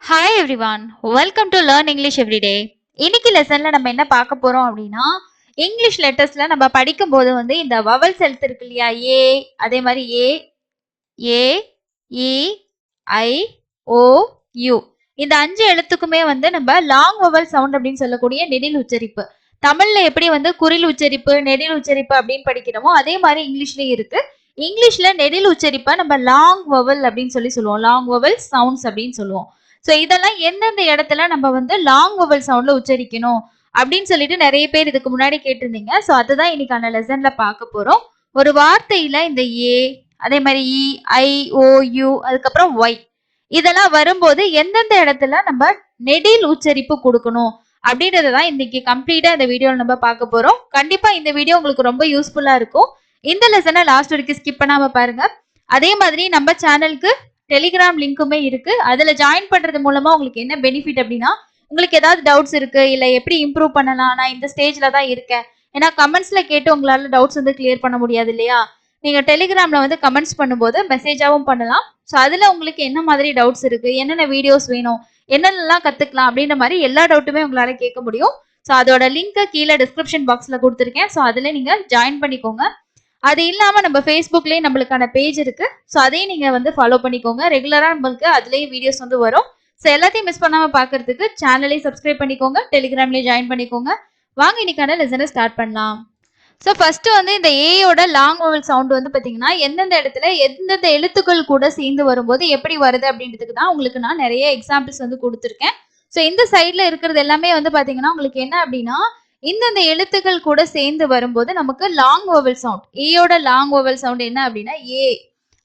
Hi everyone, welcome to Learn English Everyday. இன்னைக்கு லெசன்ல நம்ம என்ன பார்க்க போறோம் அப்படின்னா இங்கிலீஷ் லெட்டர்ஸ்ல நம்ம படிக்கும் போது வந்து இந்த வவல்ஸ் எழுத்து இருக்கு இல்லையா, ஏ, அதே மாதிரி ஏ, ஏ, இ, ஐ, ஓ, யூ, இந்த 5 எழுத்துக்குமே வந்து நம்ம லாங் வவல் சவுண்ட் அப்படின்னு சொல்லக்கூடிய நெடில் உச்சரிப்பு. தமிழ்ல எப்படி வந்து குறில் உச்சரிப்பு, நெடில் உச்சரிப்பு அப்படின்னு படிக்கிறோமோ அதே மாதிரி இங்கிலீஷ்லயும் இருக்கு. இங்கிலீஷ்ல நெடில் உச்சரிப்பை நம்ம லாங் வவல் அப்படின்னு சொல்லுவோம். லாங் வவல் சவுண்ட்ஸ் அப்படின்னு சொல்லுவோம். ஸோ இதெல்லாம் எந்தெந்த இடத்துல நம்ம வந்து லாங் வவல் சவுண்ட்ல உச்சரிக்கணும் அப்படின்னு சொல்லிட்டு நிறைய பேர் இதுக்கு முன்னாடி கேட்டிருந்தீங்க. ஸோ அதுதான் இன்னைக்கான லெசன்ல பார்க்க போறோம். ஒரு வார்த்தையில இந்த ஏ, அதே மாதிரி இ, ஐ, ஓ, யூ, அதுக்கப்புறம் ஒய், இதெல்லாம் வரும்போது எந்தெந்த இடத்துல நம்ம நெடில் உச்சரிப்பு கொடுக்கணும் அப்படின்றதான் இன்னைக்கு கம்ப்ளீட்டா இந்த வீடியோவில் நம்ம பார்க்க போறோம். கண்டிப்பா இந்த வீடியோ உங்களுக்கு ரொம்ப யூஸ்ஃபுல்லா இருக்கும். இந்த லெசனை லாஸ்ட் வரைக்கும் ஸ்கிப் பண்ணாம பாருங்க. அதே மாதிரி நம்ம சேனலுக்கு டெலிகிராம் லிங்க்குமே இருக்கு. அதுல ஜாயின் பண்றது மூலமா உங்களுக்கு என்ன பெனிஃபிட் அப்படின்னா, உங்களுக்கு ஏதாவது டவுட்ஸ் இருக்கு, இல்ல எப்படி இம்ப்ரூவ் பண்ணலாம், நான் இந்த ஸ்டேஜ்ல தான் இருக்கேன், ஏன்னா கமெண்ட்ஸ்ல கேட்டு உங்களால டவுட்ஸ் வந்து கிளியர் பண்ண முடியாது இல்லையா, நீங்க டெலிகிராம்ல வந்து கமெண்ட்ஸ் பண்ணும்போது மெசேஜாவும் பண்ணலாம். ஸோ அதுல உங்களுக்கு என்ன மாதிரி டவுட்ஸ் இருக்கு, என்னென்ன வீடியோஸ் வேணும், என்னென்னலாம் கத்துக்கலாம் அப்படின்ற மாதிரி எல்லா டவுட்டுமே உங்களால கேட்க முடியும். ஸோ அதோட லிங்க்கை கீழே டிஸ்கிரிப்ஷன் பாக்ஸ்ல கொடுத்துருக்கேன். ஸோ அதுல நீங்க ஜாயின் பண்ணிக்கோங்க. அது இல்லாம நம்ம ஃபேஸ்புக்லயே நம்மளுக்கான பேஜ் இருக்கு. ஸோ அதையும் நீங்க வந்து ஃபாலோ பண்ணிக்கோங்க. ரெகுலரா நம்மளுக்கு அதுலயும் வீடியோஸ் வந்து வரும். ஸோ எல்லாத்தையும் மிஸ் பண்ணாம பாக்குறதுக்கு சேனலையும் சப்ஸ்கிரைப் பண்ணிக்கோங்க, டெலிகிராம்லயும் ஜாயின் பண்ணிக்கோங்க. வாங்க இன்னைக்கான லெசனை ஸ்டார்ட் பண்ணலாம். ஸோ ஃபர்ஸ்ட் வந்து இந்த ஏயோட லாங் வவல் சவுண்ட் வந்து பார்த்தீங்கன்னா எந்தெந்த இடத்துல எந்தெந்த எழுத்துக்கள் கூட சேர்ந்து வரும்போது எப்படி வருது அப்படின்றதுக்கு தான் உங்களுக்கு நான் நிறைய எக்ஸாம்பிள்ஸ் வந்து கொடுத்துருக்கேன். ஸோ இந்த சைடில் இருக்கிறது எல்லாமே வந்து பார்த்தீங்கன்னா உங்களுக்கு என்ன அப்படின்னா இந்தந்த எழுத்துக்கள் கூட சேர்ந்து வரும்போது நமக்கு லாங் வவல் சவுண்ட், ஏயோட லாங் வவல் சவுண்ட் என்ன அப்படின்னா ஏ.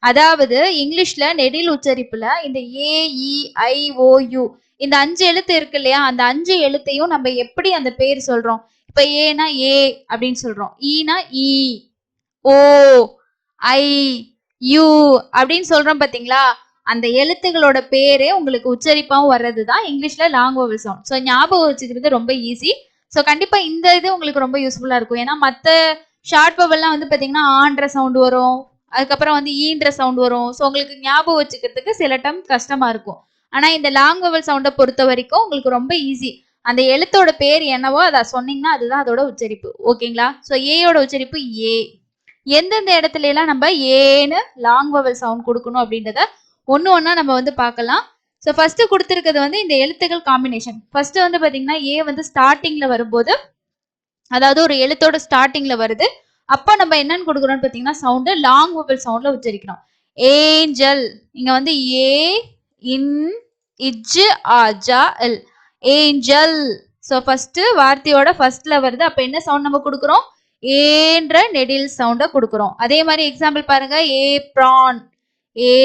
அதாவது இங்கிலீஷ்ல நெடில் உச்சரிப்புல இந்த ஏ, இ, ஐ, ஓ, யூ, இந்த 5 எழுத்து இருக்கு இல்லையா, அந்த 5 எழுத்தையும் நம்ம எப்படி அந்த பேர் சொல்றோம். இப்ப ஏனா ஏ அப்படின்னு சொல்றோம், ஈனா இ, ஓ, ஐ, யூ அப்படின்னு சொல்றோம் பாத்தீங்களா, அந்த எழுத்துகளோட பேரே உங்களுக்கு உச்சரிப்பாவும் வர்றதுதான் இங்கிலீஷ்ல லாங் வவல் சவுண்ட். ஸோ ஞாபகம் வச்சுக்கிறது ரொம்ப ஈஸி. ஸோ கண்டிப்பா இந்த இது உங்களுக்கு ரொம்ப யூஸ்ஃபுல்லா இருக்கும். ஏன்னா மற்ற ஷார்ட் வவல்லாம் வந்து பாத்தீங்கன்னா ஆன்ற சவுண்ட் வரும், அதுக்கப்புறம் வந்து ஈன்ற சவுண்ட் வரும். ஸோ உங்களுக்கு ஞாபகம் வச்சுக்கிறதுக்கு சில டைம் கஷ்டமா இருக்கும். ஆனா இந்த லாங் வவல் சவுண்டை பொறுத்த வரைக்கும் உங்களுக்கு ரொம்ப ஈஸி. அந்த எழுத்தோட பேர் என்னவோ அதை சொன்னீங்கன்னா அதுதான் அதோட உச்சரிப்பு. ஓகேங்களா? ஸோ ஏயோட உச்சரிப்பு ஏ. எந்தெந்த இடத்துல எல்லாம் நம்ம ஏன்னு லாங் வவல் சவுண்ட் கொடுக்கணும் அப்படின்றத ஒன்று ஒன்றா நம்ம வந்து பார்க்கலாம். ஸோ ஃபர்ஸ்ட் கொடுத்துருக்கிறது வந்து இந்த எழுத்துக்கள் காம்பினேஷன். ஃபர்ஸ்ட் வந்து பார்த்தீங்கன்னா ஏ வந்து ஸ்டார்டிங்ல வரும்போது, அதாவது ஒரு எழுத்தோட ஸ்டார்டிங்ல வருது, அப்போ நம்ம என்னன்னு கொடுக்குறோம்னு பார்த்தீங்கன்னா சவுண்டு லாங் வவல் சவுண்ட்ல உச்சரிக்கிறோம். ஏஞ்சல், இங்க வந்து ஏ, இன், இஜ், ஆஜா, எல், ஏஞ்சல். ஸோ ஃபர்ஸ்ட் வார்த்தையோட ஃபர்ஸ்ட்ல வருது, அப்போ என்ன சவுண்ட் நம்ம கொடுக்குறோம், ஏன்ற நெடில் சவுண்டை கொடுக்குறோம். அதே மாதிரி எக்ஸாம்பிள் பாருங்க, ஏப்ரான், ஏ,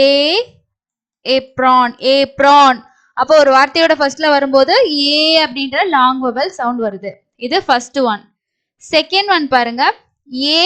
ஏப்ரான், ஏப்ரான். அப்போ ஒரு வார்த்தையோட ஃபர்ஸ்ட்ல வரும்போது ஏ அப்படின்ற லாங் வவல் சவுண்ட் வருது. இது ஃபர்ஸ்ட் ஒன். செகண்ட் ஒன் பாருங்க, ஏ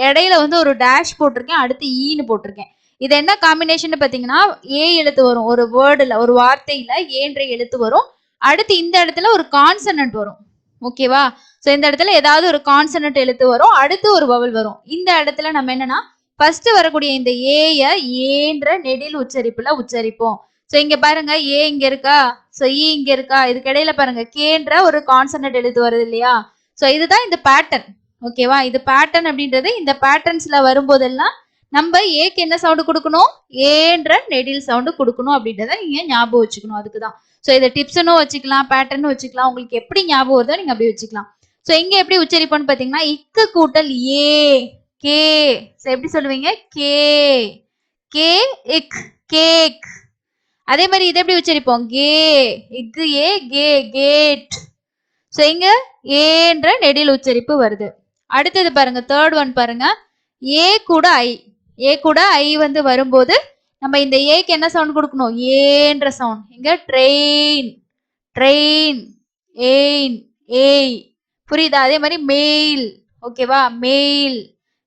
இடையில வந்து ஒரு டேஷ் போட்டிருக்கேன், அடுத்து ஈன்னு போட்டிருக்கேன். இது என்ன காம்பினேஷன் பார்த்தீங்கன்னா ஏ எழுத்து வரும் ஒரு வேர்டுல, ஒரு வார்த்தையில ஏன்ற எழுத்து வரும், அடுத்து இந்த இடத்துல ஒரு கான்சனன்ட் வரும். ஓகேவா? ஸோ இந்த இடத்துல ஏதாவது ஒரு கான்சனன்ட் எழுத்து வரும், அடுத்து ஒரு வவல் வரும். இந்த இடத்துல நம்ம என்னன்னா ஃபர்ஸ்ட் வரக்கூடிய இந்த ஏய ஏன்ற நெடில் உச்சரிப்புல உச்சரிப்போம். ஸோ இங்க பாருங்க ஏ இங்க இருக்கா, ஸோ இ இங்க இருக்கா, இதுக்கு இடையில பாருங்க கேன்ற ஒரு கான்சனன்ட் எழுத்து வருது இல்லையா. ஸோ இதுதான் இந்த பேட்டர்ன். ஓகேவா? இது பேட்டர்ன் அப்படின்றது இந்த பேட்டர்ன்ஸ்ல வரும்போதெல்லாம் நம்ம ஏக்கு என்ன சவுண்டு கொடுக்கணும், ஏன்ற நெடில் சவுண்டு கொடுக்கணும் அப்படின்றத நீங்க ஞாபகம் வச்சுக்கணும். அதுக்குதான். ஸோ இதை டிப்ஸ்னும் வச்சுக்கலாம், பேட்டர்னும் வச்சுக்கலாம், உங்களுக்கு எப்படி ஞாபகம் வருதோ நீங்க அப்படி வச்சுக்கலாம். ஸோ இங்க எப்படி உச்சரிப்போம்னு பாத்தீங்கன்னா இக்கு கூட்டல் ஏ, கே. ஸோ எப்படி சொல்லுவீங்க, கே, கே, இக், கேக். அதே மாதிரி இதை எப்படி உச்சரிப்போம், கே, இக்கு ஏ, கே, கேட். ஸோ இங்க ஏன்ற நெடில் உச்சரிப்பு வருது. அடுத்தது பாருங்க, தேர்ட் ஒன் பாருங்க, ஏ கூட ஐ, ஏ கூட ஐ வந்து வரும்போது நம்ம இந்த ஏக்கு என்ன சவுண்ட் கொடுக்கணும், ஏன்ற சவுண்ட். இங்க ட்ரெயின், ட்ரெயின், ஏயின், ஏய். புரியுதா? அதே மாதிரி மெயில். ஓகேவா? மெயில்.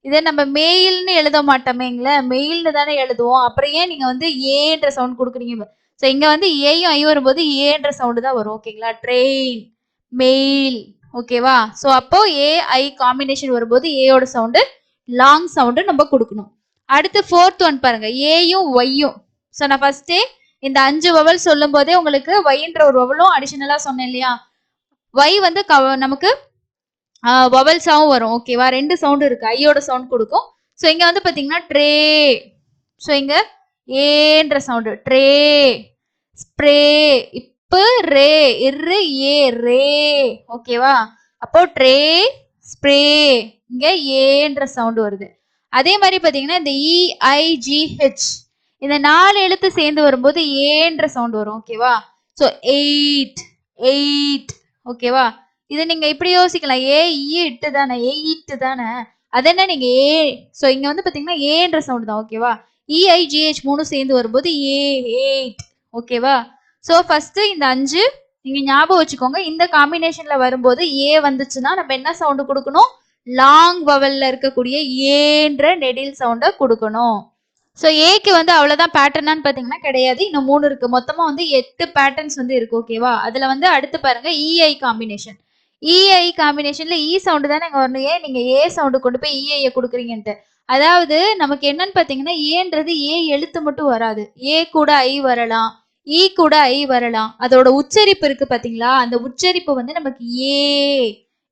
இதை நம்ம மெயில்னு எழுத மாட்டோமேங்கள, மெயில்னு தானே எழுதுவோம், அப்புறம் ஏன் நீங்க வந்து ஏன்ற சவுண்ட் கொடுக்குறீங்க. ஸோ இங்க வந்து ஏயும் ஐ வரும்போது ஏன்ற சவுண்டு தான் வரும். ஓகேங்களா? Train, mail. ஓகேவா? ஸோ அப்போ ஏ ஐ காம்பினேஷன் வரும்போது ஏயோட சவுண்டு லாங் சவுண்டு நம்ம கொடுக்கணும். அடுத்து ஃபோர்த் ஒன் பாருங்க, ஏயும் ஒய்யும். ஸோ நான் ஃபர்ஸ்டே இந்த 5 வவல் சொல்லும் போதே உங்களுக்கு வைன்ற ஒரு வவலும் அடிஷனலா சொன்னேன் இல்லையா? வை வந்து நமக்கு வவல்ஸாவும் வரும். ஓகேவா? 2 சவுண்ட் இருக்கு. ஐயோட சவுண்ட் கொடுக்கும். ஸோ இங்க வந்து பாத்தீங்கன்னா ட்ரே. ஸோ இங்க ஏன்ற சவுண்ட் ட்ரே. ஸ்ப்ரே. இப்பு ரே இரு ஏ ரே. ஓகேவா? அப்போ ட்ரே ஸ்ப்ரே. இங்க ஏன்ற சவுண்ட் வருது. அதே மாதிரி பாத்தீங்கன்னா இந்த இஐஜிஹெச் இந்த 4 எழுத்து சேர்ந்து வரும்போது ஏன்ற சவுண்ட் வரும். ஓகேவா? ஸோ 8 8. ஓகேவா? இது நீங்க இப்படி யோசிக்கலாம். இட்டு தானே இட்டு தானே அது என்ன நீங்க ஏ. ஸோ இங்க வந்து பாத்தீங்கன்னா ஏன்ற சவுண்ட் தான். ஓகேவா? இஐஜிஹெச் 3 சேர்ந்து வரும்போது ஏ 8. ஓகேவா? ஸோ ஃபர்ஸ்ட் இந்த 5 நீங்க ஞாபகம் வச்சுக்கோங்க. இந்த காம்பினேஷன்ல வரும்போது ஏ வந்துச்சுன்னா நம்ம என்ன சவுண்ட் கொடுக்கணும்? லாங் வவல்ல இருக்கக்கூடிய ஏன்ற நெடில் சவுண்ட கொடுக்கணும். ஸோ ஏக்கு வந்து அவ்வளவுதான் பேட்டர்னான்னு பாத்தீங்கன்னா கிடையாது. இன்னும் 3 இருக்கு. மொத்தமா வந்து 8 பேட்டர்ன்ஸ் வந்து இருக்கு. ஓகேவா? அதுல வந்து அடுத்து பாருங்க இஐ காம்பினேஷன். இஐ காம்பினேஷன்ல இ சவுண்ட் தானே இங்க வரணும். ஏன் நீங்க ஏ சவுண்ட் கொண்டு போய் இஐ கொடுக்குறீங்கன்ட்டு. அதாவது நமக்கு என்னன்னு பாத்தீங்கன்னா ஏன்றது ஏ எழுத்து மட்டும் வராது. ஏ கூட ஐ வரலாம், ஈ கூட ஐ வரலாம். அதோட உச்சரிப்பு இருக்கு பாத்தீங்களா? அந்த உச்சரிப்பு வந்து நமக்கு ஏ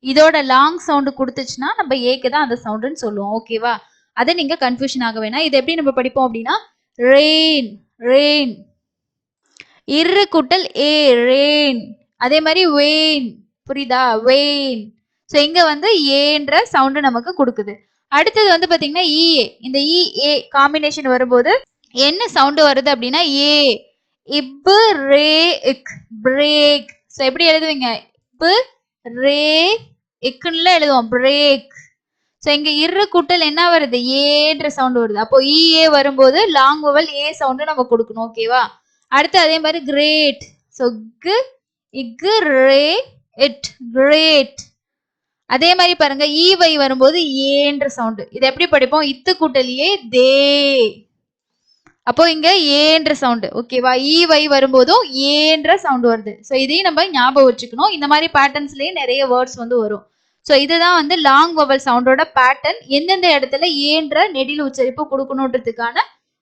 இதோட லாங் சவுண்ட் கொடுத்துச்சுன்னா நம்ம ஏக்கு தான் அந்த சவுண்டுன்னு சொல்லுவோம். ஓகேவா? அதை நீங்க கன்ஃபியூஷன் ஆக வேணாம். இது எப்படி நம்ம படிப்போம் அப்படின்னா ரெயின் ரெயின் இரு கூட்டல் ஏ ரெயின். அதே மாதிரி வெயின். புரியுதா? வெயின். ஸோ இங்க வந்து ஏன்ற சவுண்டு நமக்கு கொடுக்குது. அடுத்தது வந்து பாத்தீங்கன்னா இஏ. இந்த இஏ காம்பினேஷன் வரும்போது என்ன சவுண்டு வருது அப்படின்னா ஏ. இப்பு ரே இக் பிரேக். ஸோ எப்படி எழுதுவீங்க? இப்பு ரே இக்குன்னு எழுதுவோம் பிரேக். ஸோ இங்க இரு கூட்டல் என்ன வருது? ஏன்ற சவுண்ட் வருது. அப்போ இஏ வரும்போது லாங் வவல் ஏ சவுண்டு நம்ம கொடுக்கணும். ஓகேவா? அடுத்து அதே மாதிரி கிரேட். ஸோ இக்கு ரே இட் கிரேட். அதே மாதிரி பாருங்க ஈவை வரும்போது ஏன்ற சவுண்ட். இது எப்படி படிப்போம்? இத்து கூட்டல் ஏ தே. அப்போ இங்க ஏன்ற சவுண்ட். ஓகேவா? ஈவை வரும்போதும் ஏன்ற சவுண்ட் வருது. ஸோ இதையும் நம்ம ஞாபகம் வச்சுக்கணும். இந்த மாதிரி பேட்டர்ன்ஸ்லயே நிறைய வேர்ட்ஸ் வந்து வரும். ஸோ இதுதான் வந்து லாங் வவல் சவுண்டோட பேட்டர்ன். எந்தெந்த இடத்துல ஏன்ற நெடில் உச்சரிப்பு கொடுக்கணுன்றதுக்கான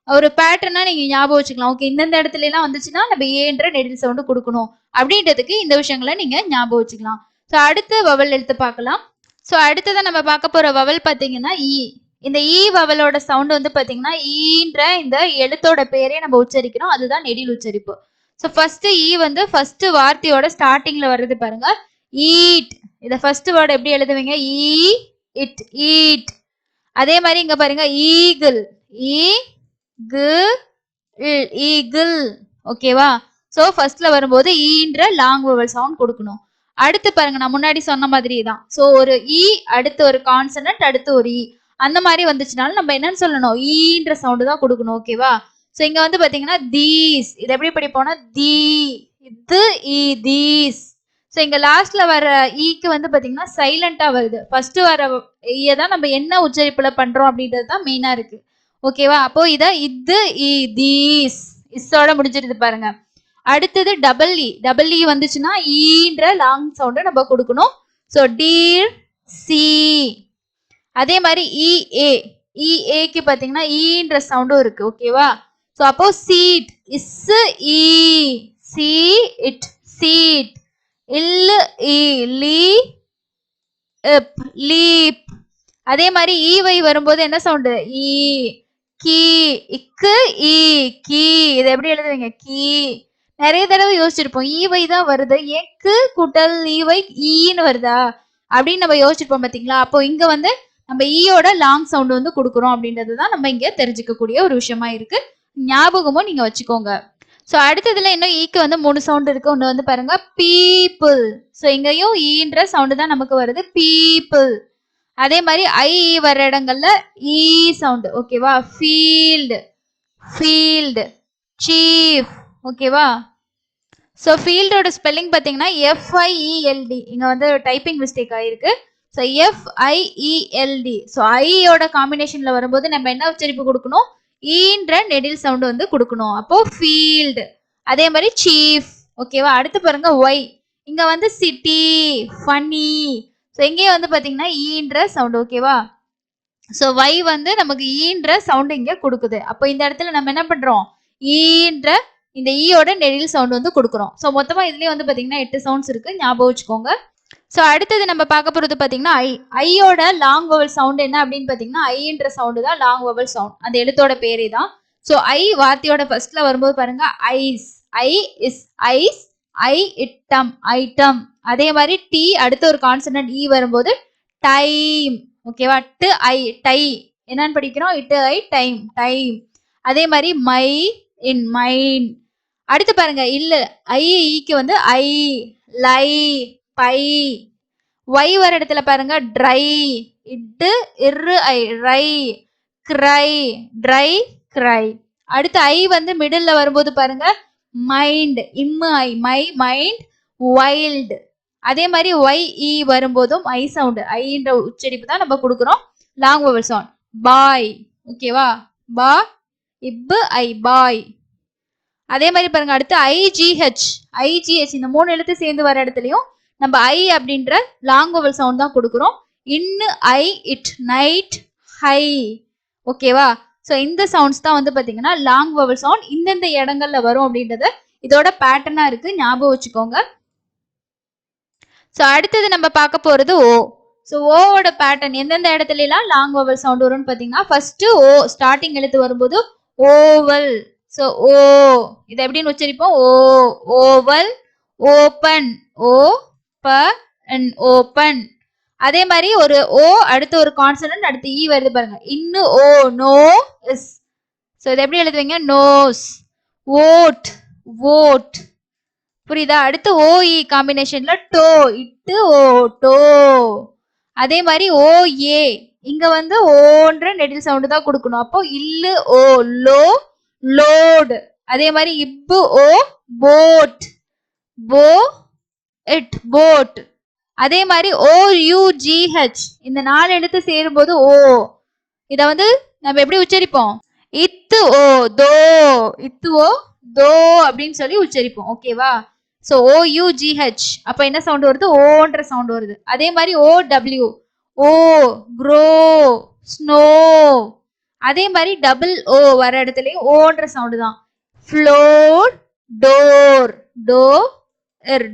ஒரு பேட்டர்னா நீங்க ஞாபகம் வச்சுக்கலாம். ஓகே, இந்தந்த இடத்துல எல்லாம் வந்துச்சுன்னா நம்ம ஏன்ற நெடில் சவுண்ட் கொடுக்கணும் அப்படின்றதுக்கு இந்த விஷயங்களை நீங்க ஞாபகம் வச்சுக்கலாம். ஸோ அடுத்த வவல் எழுத்து பார்க்கலாம். ஸோ அடுத்ததான் நம்ம பார்க்க போற வவல் பார்த்தீங்கன்னா இ. இந்த இ வவலோட சவுண்ட் வந்து பாத்தீங்கன்னா ஈன்ற இந்த எழுத்தோட பேரே நம்ம உச்சரிக்கிறோம். அதுதான் நெடில் உச்சரிப்பு. ஸோ ஃபர்ஸ்ட் இ வந்து ஃபர்ஸ்ட் வார்த்தையோட ஸ்டார்டிங்ல வர்றது பாருங்க ஈட். இத ஃபர்ஸ்ட் வேர்ட் எப்படி எழுதுவீங்க? ஈ இட் ஈட். அதே மாதிரி இங்க பாருங்க ஈகிள். ஈ கு ஈகிள். ஓகேவா? ஸோ ஃபர்ஸ்ட்ல வரும்போது ஈன்ற லாங் வவல் சவுண்ட் கொடுக்கணும். அடுத்து பாருங்க நான் முன்னாடி சொன்ன மாதிரி தான். ஸோ ஒரு இ அடுத்து ஒரு கான்சனன்ட் அடுத்து ஒரு இ அந்த மாதிரி வந்துச்சுனாலும் நம்ம என்னன்னு சொல்லணும்? ஈன்ற சவுண்டு தான் கொடுக்கணும். ஓகேவா? ஸோ இங்க வந்து பாத்தீங்கன்னா தீஸ். இது எப்படி படிப்போம்னா தி இது இ தீஸ். ஸோ இங்க லாஸ்ட்ல வர ஈக்கு வந்து பாத்தீங்கன்னா சைலண்டா வருது. ஃபர்ஸ்ட் வர ஈயை தான் நம்ம என்ன உச்சரிப்புல பண்றோம் அப்படின்றது தான் மெயினா இருக்கு. ஓகேவா? அப்போ இத இது இ தீஸ் இஸ்ஸோட முடிஞ்சிருது பாருங்க. அடுத்தது டபுள் இ. டபுள் இ வந்துச்சுன்னா ஈன்ற லாங் சவுண்டு நம்ம கொடுக்கணும். So deer C. அதே மாதிரி இஏ. இஏக்கு பாத்தீங்கன்னா ஈன்ற சவுண்டும் இருக்கு. ஓகேவா? ஸோ அப்போ seat is E C it seat. இல்லு இ லீ இப் லீப். அதே மாதிரி ஈவை வரும்போது என்ன சவுண்டு? ஈ கீ இக்கு ஈ கீ. இதை எப்படி எழுதுவீங்க? கீ. நிறைய தடவை யோசிச்சிருப்போம் ஈவை தான் வருது, எக்கு கூட்டல் ஈவை ஈன்னு வருதா அப்படின்னு நம்ம யோசிச்சிருப்போம் பாத்தீங்களா? அப்போ இங்க வந்து நம்ம ஈயோட லாங் சவுண்ட் வந்து கொடுக்குறோம் அப்படின்றது தான் நம்ம இங்க தெரிஞ்சுக்கக்கூடிய ஒரு விஷயமா இருக்கு. ஞாபகமும் நீங்க வச்சுக்கோங்க. ஸோ அடுத்ததுல இன்னும் ஈக்கு வந்து 3 சவுண்ட் இருக்கு. ஒன்று வந்து பாருங்க பீப்புள். ஸோ இங்கேயும் ஈன்ற சவுண்டு தான் நமக்கு வருது பீப்புள். அதே மாதிரி ஐ வர இடங்கள்ல ஈ சவுண்ட். ஓகேவா? Field field chief. ஓகேவா? ஸோ ஃபீல்டோட ஸ்பெல்லிங் பார்த்தீங்கன்னா எஃப்ஐஇஎல்டி. இங்கே வந்து டைப்பிங் மிஸ்டேக் ஆயிருக்கு. ஸோ எஃப்ஐஇஎல்டி. ஸோ ஐயோட காம்பினேஷன்ல வரும்போது நம்ம என்ன உச்சரிப்பு கொடுக்கணும்? ஈன்ற நெடில் சவுண்ட் வந்து கொடுக்கணும். அப்போ ஃபீல்டு. அதே மாதிரி சீஃப். ஓகேவா? அடுத்து பாருங்க ஒய். இங்க வந்து சிட்டி ஃபனி. ஸோ இங்கே வந்து பார்த்தீங்கன்னா ஈன்ற சவுண்ட். ஓகேவா? ஸோ வை வந்து நமக்கு ஈன்ற சவுண்ட் இங்க கொடுக்குது. அப்போ இந்த இடத்துல நம்ம என்ன பண்றோம்? ஈன்ற இந்த ஈயோட நெடில் சவுண்ட் வந்து கொடுக்குறோம். ஸோ மொத்தமாக இதுலேயே வந்து பார்த்தீங்கன்னா 8 சவுண்ட்ஸ் இருக்குது, ஞாபகம் வச்சுக்கோங்க. ஸோ அடுத்தது நம்ம பார்க்க போகிறது பார்த்தீங்கன்னா ஐயோட லாங் வவல் சவுண்ட் என்ன அப்படின்னு பார்த்தீங்கன்னா ஐன்ற சவுண்டு தான் லாங் வவல் சவுண்ட், அந்த எழுத்தோட பேரே தான். ஸோ வார்த்தையோட ஃபர்ஸ்ட்ல வரும்போது பாருங்க ice, I is ice, I இட்டம் ஐட்டம். அதே மாதிரி டி அடுத்த ஒரு கான்சனன்ட் ஈ வரும்போது டைம். ஓகேவா, டு ஐ டை என்னன்னு படிக்கிறோம், இட்டு ஐ டைம் டைம். அதே மாதிரி மை இன் மைன். அடுத்து பாருங்க இல்ல ஐ ஈக்கு வந்து ஐ லை பை. ஒய் வர இடத்துல பாருங்க ட்ரை, இட்டு இரு ஐ ரை, கிரை ட்ரை கிரை. அடுத்து ஐ வந்து மிடில்ல வரும்போது பாருங்க மைண்ட், இம்மு ஐ மை மைண்ட், வைல்டு. அதே மாதிரி ஒய் இ வரும்போதும் ஐ சவுண்ட், ஐன்ற உச்சரிப்பு தான் நம்ம கொடுக்குறோம், லாங் வவல் சவுண்ட். பாய். ஓகேவா, பா இப்பு ஐ பாய். அதே மாதிரி பாருங்க அடுத்து ஐஜிஹெச், ஐஜிஹெச் இந்த 3 எழுத்து சேர்ந்து வர இடத்துலயும் நம்ம ஐ அப்படின்ற லாங் வவல் சவுண்ட் தான் கொடுக்குறோம். இன்னு ஐ இட் நைட் ஹை. ஓகேவா, ஸோ இந்த சவுண்ட்ஸ் தான் வந்து பார்த்தீங்கன்னா லாங் வவல் சவுண்ட் இந்தந்த இடங்கள்ல வரும் அப்படின்றத இதோட பேட்டர்னா இருக்கு, ஞாபகம் வச்சுக்கோங்க. ஸோ அடுத்தது நம்ம பார்க்க போறது ஓ. ஸோ ஓவோட பேட்டர்ன் எந்தெந்த இடத்துல எல்லாம் லாங் வவல் சவுண்ட் வரும்னு பார்த்தீங்கன்னா ஃபர்ஸ்ட் ஓ ஸ்டார்டிங் எழுத்து வரும்போது ஓவல். ஸோ ஓ இதை எப்படின்னு உச்சரிப்போம், ஓ ஓவல். ஓப்பன், ஓ ப ஓப்பன். அதே மாதிரி ஒரு ஓ அடுத்து ஒரு கான்சனன்ட் அடுத்து ஈ வருது பாருங்க, இன்னு ஓ நோ இஸ். ஸோ இதை எப்படி எழுதுவீங்க, நோஸ். Vote, vote. புரியுதா, அடுத்து ஓஇ காம்பினேஷன்ல டோ, இட்டு ஓ டோ. அதே மாதிரி ஓ ஏ இங்க வந்து ஓன்ற நெடில் சவுண்ட் தான் கொடுக்கணும், அப்போ இல்லு ஓ லோ லோடு. அதே மாதிரி இப்பு ஓ போட், போ இட் போட். அதே மாதிரி ஓ யூ ஜி ஹெச் இந்த 4 எழுத்து சேரும் போது ஓ, இத வந்து நம்ம எப்படி உச்சரிப்போம், இத்து ஓ தோ, இத்து ஓ தோ அப்படின்னு சொல்லி உச்சரிப்போம். ஓகேவா, ஸோ ஓ யூ ஜி ஹெச் அப்ப என்ன சவுண்ட் வருது, ஓன்ற சவுண்ட் வருது. அதே மாதிரி ஓ டபிள்யூ, ஓ க்ரோ ஸ்னோ. அதே மாதிரி டபுள் ஓ வர இடத்துலயும் ஓன்ற சவுண்ட் தான், ஃப்ளோர் டோர், டோ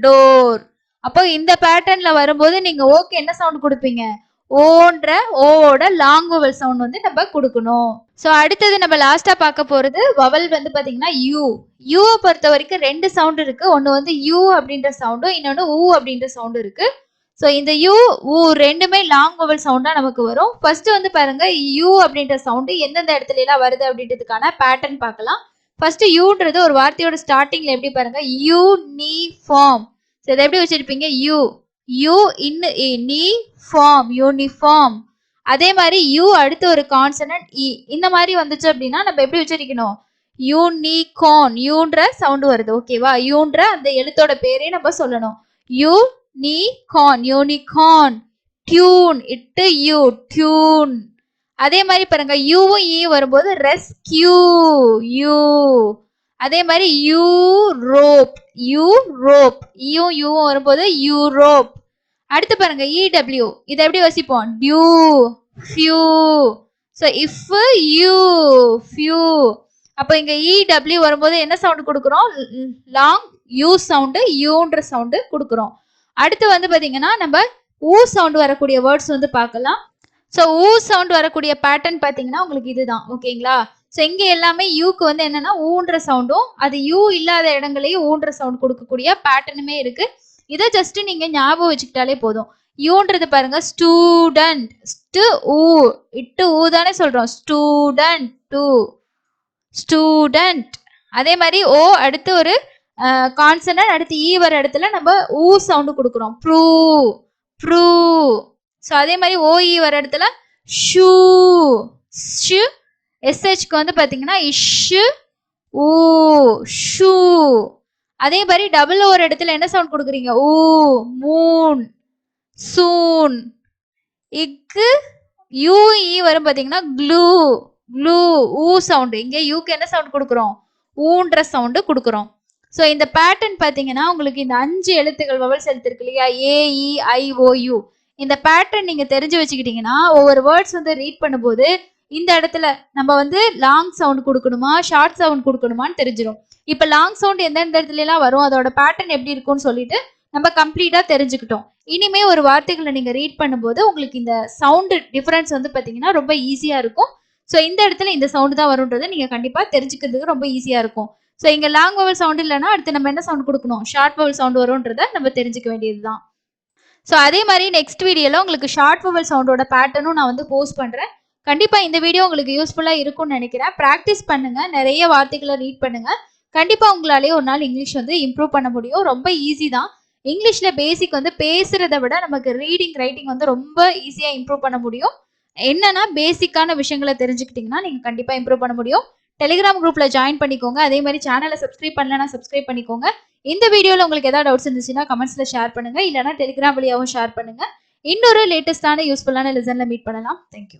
டோர். அப்போ இந்த பேட்டர்ன்ல வரும்போது நீங்க ஓகே என்ன சவுண்ட் கொடுப்பீங்க, ஓன்ற ஓவோட லாங் வவல் சவுண்ட் வந்து நம்ம கொடுக்கணும். ஸோ அடுத்தது நம்ம லாஸ்டா பார்க்க போறது வவல் வந்து பாத்தீங்கன்னா யூ. யூவை பொறுத்த வரைக்கும் 2 சவுண்ட் இருக்கு, ஒன்னு வந்து யூ அப்படின்ற சவுண்டும் இன்னொன்னு ஊ அப்படின்ற சவுண்ட் இருக்கு. ஸோ இந்த யூ ஊ ரெண்டுமே லாங் வவல் சவுண்டா நமக்கு வரும். ஃபர்ஸ்ட் வந்து பாருங்க யூ அப்படின்ற சவுண்டு எந்தெந்த இடத்துல எல்லாம் வருது அப்படின்றதுக்கான பேட்டர்ன் பார்க்கலாம். ஃபர்ஸ்ட் யூன்றது ஒரு வார்த்தையோட ஸ்டார்டிங்ல எப்படி பாருங்க, யூனிஃபார்ம். ஸோ இதை எப்படி வச்சிருப்பீங்க, யூ யூ இன்னு நீ ஃபார்ம் யூனிஃபார்ம். அதே மாதிரி யூ அடுத்து ஒரு கான்சனன்ட் இ இந்த மாதிரி வந்துச்சு அப்படின்னா நம்ம எப்படி உச்சரிக்கணும், யூனிகார்ன், யூன்ற சவுண்ட் வருது. ஓகேவா, யூன்ற அந்த எழுத்தோட பேரே நம்ம சொல்லணும், யூ நீ கார்ன் யூனிகார்ன். டியூன், இட்டு யூ டியூன். அதே மாதிரி பாருங்க யூவும் ஈ வரும்போது ரெஸ்கியூ யூ. அதே மாதிரி யூரோப், யூரோப். ஈயும் யூவும் வரும்போது யூரோப். அடுத்து பாருங்க இடபிள்யூ இதை எப்படி வசிப்போம், dew few. So if you few. அப்போ இங்க இடபிள்யூ வரும்போது என்ன சவுண்ட் கொடுக்குறோம், லாங் யூ சவுண்டு, யூன்ற சவுண்டு கொடுக்குறோம். அடுத்து வந்து பாத்தீங்கன்னா நம்ம ஊ சவுண்ட் வரக்கூடிய வேர்ட்ஸ் வந்து பார்க்கலாம். ஸோ ஊ சவுண்ட் வரக்கூடிய பேட்டர்ன் பார்த்தீங்கன்னா உங்களுக்கு இதுதான். ஓகேங்களா, ஸோ இங்கே எல்லாமே யூக்கு வந்து என்னன்னா ஊன்ற சவுண்டும் அது யூ இல்லாத இடங்களையும் ஊன்ற சவுண்ட் கொடுக்கக்கூடிய பேட்டர்னுமே இருக்கு. இதை ஜஸ்ட் நீங்க ஞாபகம் வச்சுக்கிட்டாலே போதும். யூன்றது பாருங்க ஸ்டூடெண்ட், ஸ்டு ஊ இட்டு ஊ தானே சொல்றோம், ஸ்டூடெண்ட் டூ ஸ்டூடெண்ட். அதே மாதிரி ஓ அடுத்து ஒரு கான்சனன்ட் அடுத்து ஈ வர இடத்துல நம்ம ஊ சவுண்டு கொடுக்குறோம், ப்ரூ ப்ரூ. ஸோ அதே மாதிரி ஓஇ வர இடத்துல ஷூ ஷு. எஸ்ஹெச்க்கு வந்து பார்த்தீங்கன்னா இஷு ஊ ஷூ. அதே மாதிரி டபுள் ஒரு இடத்துல என்ன சவுண்ட் கொடுக்குறீங்க, ஊ மூன் சூன். இக்கு யூஇ வரும் பார்த்தீங்கன்னா க்ளூ க்ளூ ஊ சவுண்டு. இங்கே யூக்கு என்ன சவுண்ட் கொடுக்குறோம், ஊன்ற சவுண்டு கொடுக்குறோம். ஸோ இந்த பேட்டர்ன் பார்த்தீங்கன்னா உங்களுக்கு இந்த 5 எழுத்துக்கள் வவல்ஸ் எழுத்து இருக்கு இல்லையா, AEIOU. இந்த பேட்டர்ன் நீங்க தெரிஞ்சு வச்சுக்கிட்டீங்கன்னா ஒவ்வொரு வேர்ட்ஸ் வந்து ரீட் பண்ணும்போது இந்த இடத்துல நம்ம வந்து லாங் சவுண்ட் கொடுக்கணுமா ஷார்ட் சவுண்ட் கொடுக்கணுமான்னு தெரிஞ்சிடும். இப்ப லாங் சவுண்ட் எந்தெந்த இடத்துல எல்லாம் வரும் அதோட பேட்டர்ன் எப்படி இருக்கும்னு சொல்லிட்டு நம்ம கம்ப்ளீட்டா தெரிஞ்சுக்கிட்டோம். இனிமே ஒரு வார்த்தைகளை நீங்க ரீட் பண்ணும்போது உங்களுக்கு இந்த சவுண்ட் டிஃபரன்ஸ் வந்து பாத்தீங்கன்னா ரொம்ப ஈஸியா இருக்கும். ஸோ இந்த இடத்துல இந்த சவுண்ட் தான் வரும்ன்றது நீங்க கண்டிப்பா தெரிஞ்சுக்கிறதுக்கு ரொம்ப ஈஸியா இருக்கும். ஸோ இங்க லாங் வவல் சவுண்ட் இல்லைன்னா அடுத்து நம்ம என்ன சவுண்ட் கொடுக்கணும், ஷார்ட் வவல் சவுண்ட் வரும்ன்றத நம்ம தெரிஞ்சுக்க வேண்டியதுதான். ஸோ அதே மாதிரி நெக்ஸ்ட் வீடியோல உங்களுக்கு ஷார்ட் வவல் சவுண்டோட பேட்டர்னும் நான் வந்து போஸ்ட் பண்றேன். கண்டிப்பா இந்த வீடியோ உங்களுக்கு யூஸ்ஃபுல்லா இருக்கும்னு நினைக்கிறேன். ப்ராக்டிஸ் பண்ணுங்க, நிறைய வார்த்தைகளை ரீட் பண்ணுங்க. கண்டிப்பா உங்களாலேயே ஒரு நாள் இங்கிலீஷ் வந்து இம்ப்ரூவ் பண்ண முடியும். ரொம்ப ஈஸி தான். இங்கிலீஷ்ல பேசிக் வந்து பேசுறத விட நமக்கு ரீடிங் ரைட்டிங் வந்து ரொம்ப ஈஸியா இம்ப்ரூவ் பண்ண முடியும். என்னன்னா பேசிக்கான விஷயங்களை தெரிஞ்சுக்கிட்டீங்கன்னா நீங்க கண்டிப்பா இம்ப்ரூவ் பண்ண முடியும். டெலிகிராம் குரூப்ல ஜாயின் பண்ணிக்கோங்க. அதே மாதிரி சேனலை சப்ஸ்கிரைப் பண்ணலன்னா சப்ஸ்கிரைப் பண்ணிக்கோங்க. இந்த வீடியோல உங்களுக்கு ஏதாவது டவுட்ஸ் இருந்துச்சுன்னா கமெண்ட்ஸ்ல ஷேர் பண்ணுங்க, இல்லைன்னா டெலிகிராம் வழியாகவும் ஷேர் பண்ணுங்க. இன்னொரு லேட்டஸ்டான யூஸ்ஃபுல்லான லெசன்ல மீட் பண்ணலாம். தேங்க்யூ.